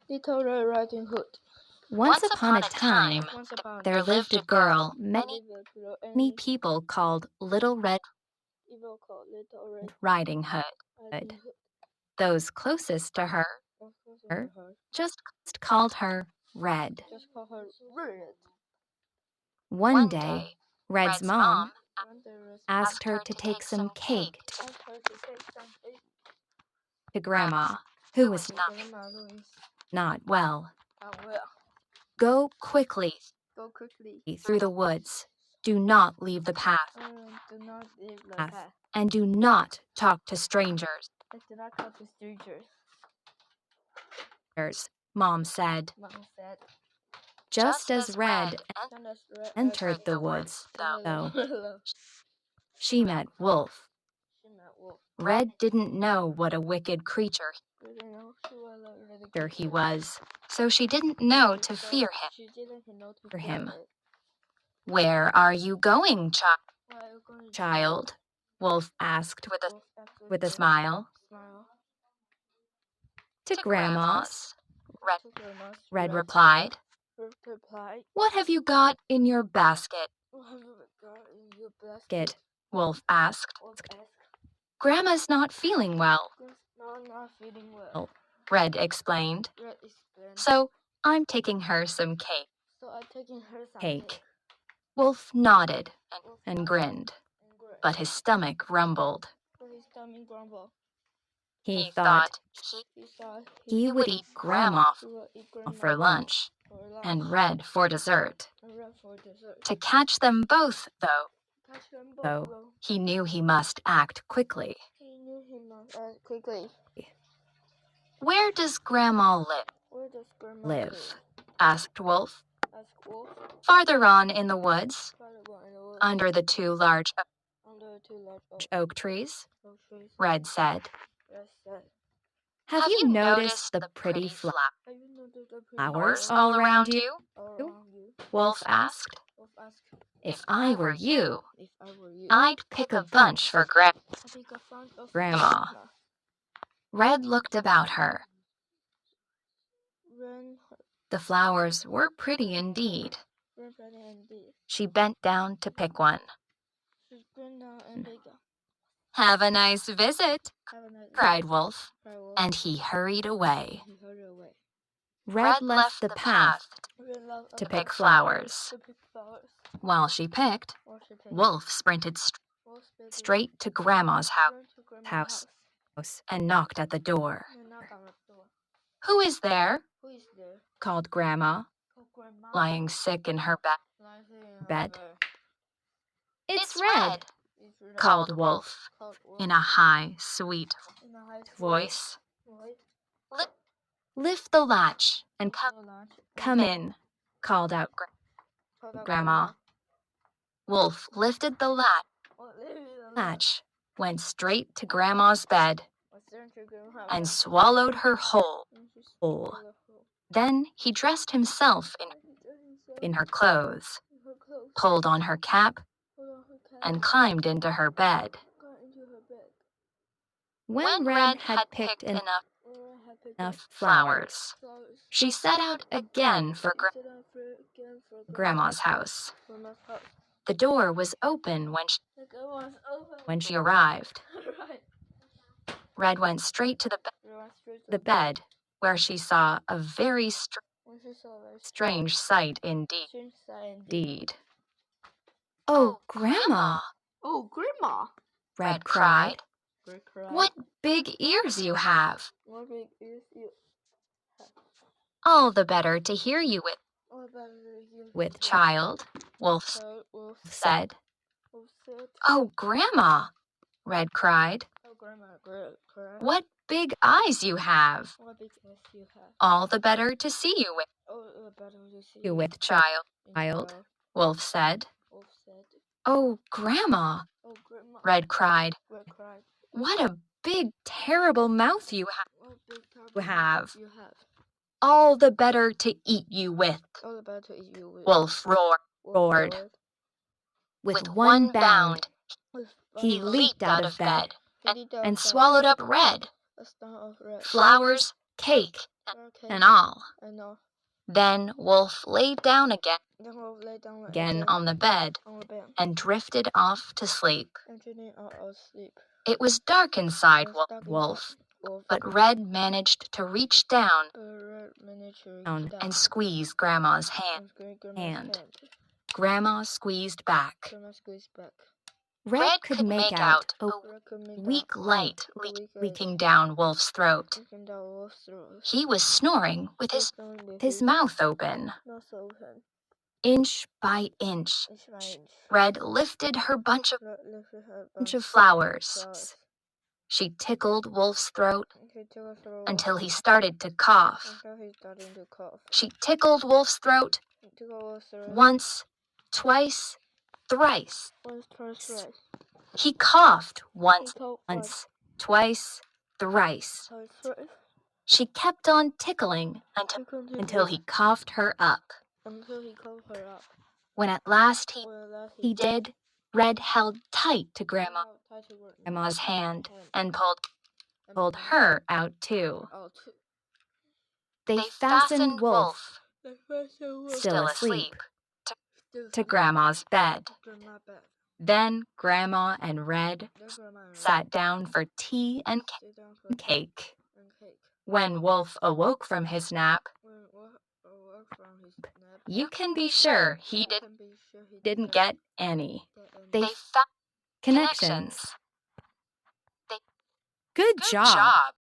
Little Red Riding Hood. Once upon a time, there lived a girl many people called Little Red Riding Hood. Those closest to her just called her Red. One day, Red's mom asked her to take some cake to Grandma, who was not well. Go quickly through the woods. Do not leave the path, and do not talk to strangers, Mom said. Just as Red entered the woods, though, she met Wolf. Red didn't know what a wicked creature he was, so she didn't know to fear him. Where are you going, child? Wolf asked with a smile. To Grandma's, Red replied. What have you got in your basket? Wolf asked. Grandma's not feeling well, Red explained. So I'm taking her some cake. Wolf nodded and grinned, but his stomach rumbled. He thought he would eat Grandma for lunch and Red for dessert. To catch them both, though, he knew he must act quickly. Where does Grandma live? Asked Wolf. Farther on in the woods, under the two large oak trees, Red said. Have you noticed the pretty flowers all around you? Wolf asked. If I were you, I'd pick a bunch for Grandma. Red looked about her. The flowers were pretty indeed. She bent down to pick one. Have a nice visit, cried Wolf, and he hurried away. Red left the path to pick flowers. While she picked, Wolf sprinted straight to Grandma's house and knocked at the door. Who is there? Called Grandma, lying sick in her bed. It's Red, called Wolf in a high, sweet voice. Lift the latch and come in, called out Grandma. Wolf lifted the latch, went straight to Grandma's bed, and swallowed her whole. Then he dressed himself in her clothes, pulled on her cap, and climbed into her bed. When Red had picked enough flowers, she set out again for Grandma's house. The door was open when she arrived. Red went straight to the bed, where she saw a very strange sight indeed. Oh, Grandma! Oh, Grandma! Red cried. What big ears you have! All the better to hear you with, child, Wolf said. Oh, Grandma! Red cried. What big eyes you have! All the better to see you with, child, Wolf said. Oh, Grandma! Red cried. What a big, terrible mouth you have! All the better to eat you with, Wolf roared. With one bound, he leaped out of bed and swallowed up Red. Flowers, cake, Okay. and all. I know. Then Wolf lay down again Then Wolf lay down on the bed on the bed and drifted off to sleep. and drifted out of sleep. It was dark inside It was dark Wolf, Wolf, but Red managed to reach down and squeeze Grandma's hand. Grandma squeezed back. Grandma squeezed back. Red could make out a weak light leaking down Wolf's throat. He was snoring with his mouth open. Inch by inch, Red lifted her bunch of flowers. She tickled Wolf's throat until he started to cough. She tickled Wolf's throat once, twice, thrice. He coughed once, twice, thrice. She kept on tickling until he coughed her up. When at last he did, Red held tight to Grandma's hand and pulled her out too. They fastened Wolf, still asleep, to Grandma's bed. Then Grandma and Red sat down for tea and cake. When Wolf awoke from his nap, you can be sure he didn't get any. They found connections. Good job.